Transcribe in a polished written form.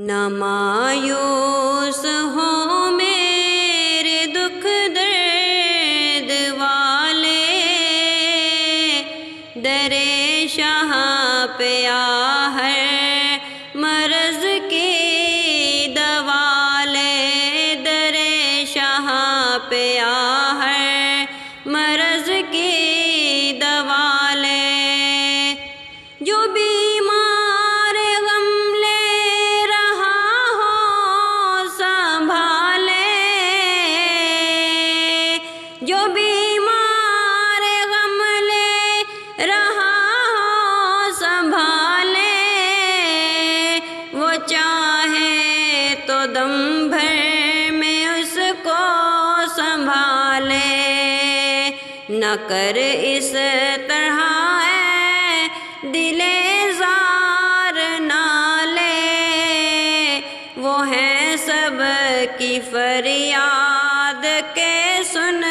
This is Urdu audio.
نہ مایوس ہو میرے دکھ درد والے، در شاہ پہ آ ہر مرض کی دوا لے، در شاہ پہ آ ہر مرض کی دوا لے۔ جو بیمار غم لے رہا ہو سنبھالے، جو بیمار غم لے رہا ہو سنبھالے، وہ چاہے تو دم بھر میں اس کو سنبھالے۔ نہ کر اس طرح اے دل زار نالے، وہ ہیں سب کی فریاد کے سن